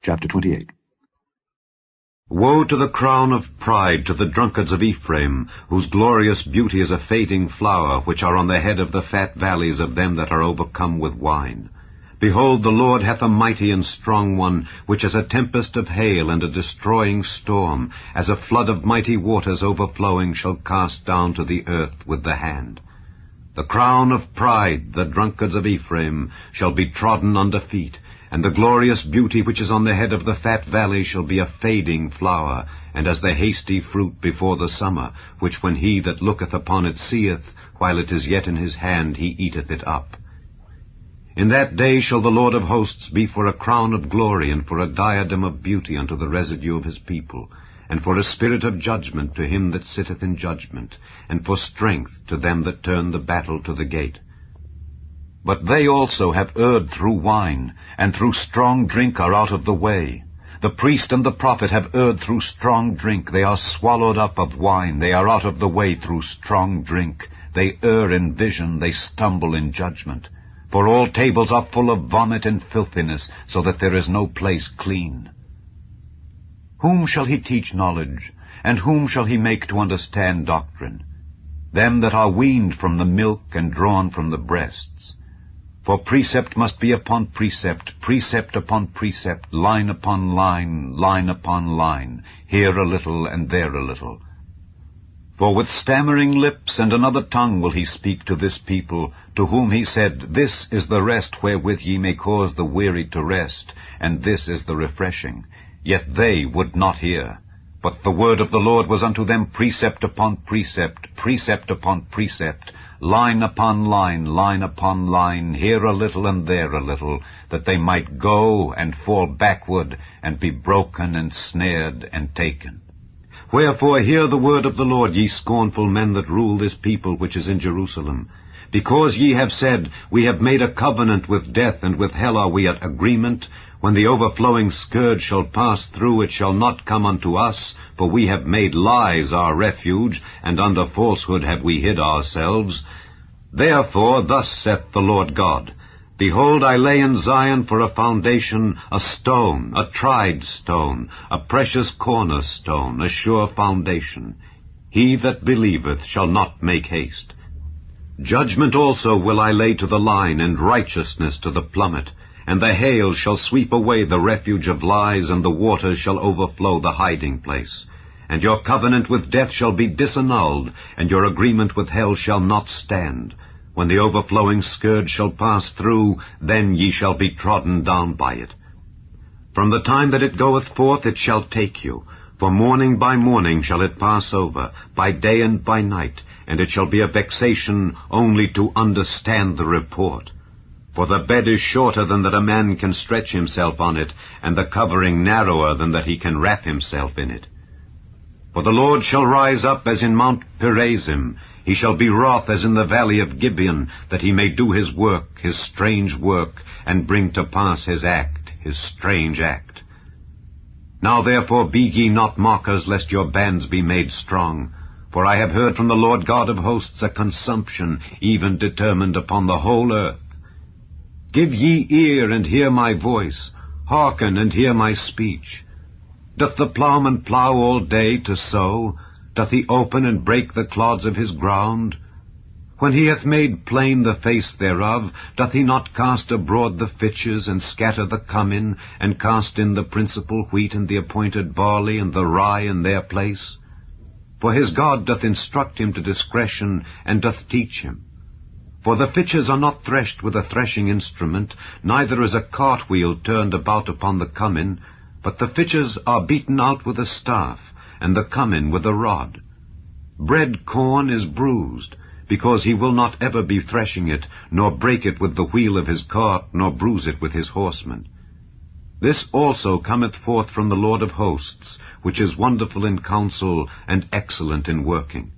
Chapter 28. Woe to the crown of pride, to the drunkards of Ephraim, whose glorious beauty is a fading flower, which are on the head of the fat valleys of them that are overcome with wine. Behold, the Lord hath a mighty and strong one, which as a tempest of hail and a destroying storm, as a flood of mighty waters overflowing, shall cast down to the earth with the hand. The crown of pride, the drunkards of Ephraim, shall be trodden under feet, and the glorious beauty which is on the head of the fat valley shall be a fading flower, and as the hasty fruit before the summer, which when he that looketh upon it seeth, while it is yet in his hand, he eateth it up. In that day shall the Lord of hosts be for a crown of glory, and for a diadem of beauty unto the residue of his people, and for a spirit of judgment to him that sitteth in judgment, and for strength to them that turn the battle to the gate. But they also have erred through wine, and through strong drink are out of the way. The priest and the prophet have erred through strong drink. They are swallowed up of wine. They are out of the way through strong drink. They err in vision. They stumble in judgment. For all tables are full of vomit and filthiness, so that there is no place clean. Whom shall he teach knowledge, and whom shall he make to understand doctrine? Them that are weaned from the milk and drawn from the breasts. For precept must be upon precept, precept upon precept, line upon line, line upon line, here a little and there a little. For with stammering lips and another tongue will he speak to this people, to whom he said, This is the rest wherewith ye may cause the weary to rest, and this is the refreshing. Yet they would not hear. But the word of the Lord was unto them precept upon precept, precept upon precept, line upon line, line upon line, here a little and there a little, that they might go and fall backward, and be broken and snared and taken. Wherefore hear the word of the Lord, ye scornful men that rule this people which is in Jerusalem. Because ye have said, We have made a covenant with death, and with hell are we at agreement, when the overflowing scourge shall pass through, it shall not come unto us, for we have made lies our refuge, and under falsehood have we hid ourselves. Therefore thus saith the Lord God, Behold, I lay in Zion for a foundation a stone, a tried stone, a precious cornerstone, a sure foundation. He that believeth shall not make haste. Judgment also will I lay to the line, and righteousness to the plummet. And the hail shall sweep away the refuge of lies, and the waters shall overflow the hiding place. And your covenant with death shall be disannulled, and your agreement with hell shall not stand. When the overflowing scourge shall pass through, then ye shall be trodden down by it. From the time that it goeth forth it shall take you, for morning by morning shall it pass over, by day and by night, and it shall be a vexation only to understand the report. For the bed is shorter than that a man can stretch himself on it, and the covering narrower than that he can wrap himself in it. For the Lord shall rise up as in Mount Perazim, he shall be wroth as in the valley of Gibeon, that he may do his work, his strange work, and bring to pass his act, his strange act. Now therefore be ye not mockers, lest your bands be made strong. For I have heard from the Lord God of hosts a consumption, even determined upon the whole earth. Give ye ear, and hear my voice. Hearken, and hear my speech. Doth the plowman plow all day to sow? Doth he open and break the clods of his ground? When he hath made plain the face thereof, doth he not cast abroad the fitches, and scatter the cummin, and cast in the principal wheat, and the appointed barley, and the rye in their place? For his God doth instruct him to discretion, and doth teach him. For the fitches are not threshed with a threshing instrument, neither is a cartwheel turned about upon the cummin, but the fitches are beaten out with a staff, and the cummin with a rod. Bread corn is bruised, because he will not ever be threshing it, nor break it with the wheel of his cart, nor bruise it with his horsemen. This also cometh forth from the Lord of hosts, which is wonderful in counsel, and excellent in working.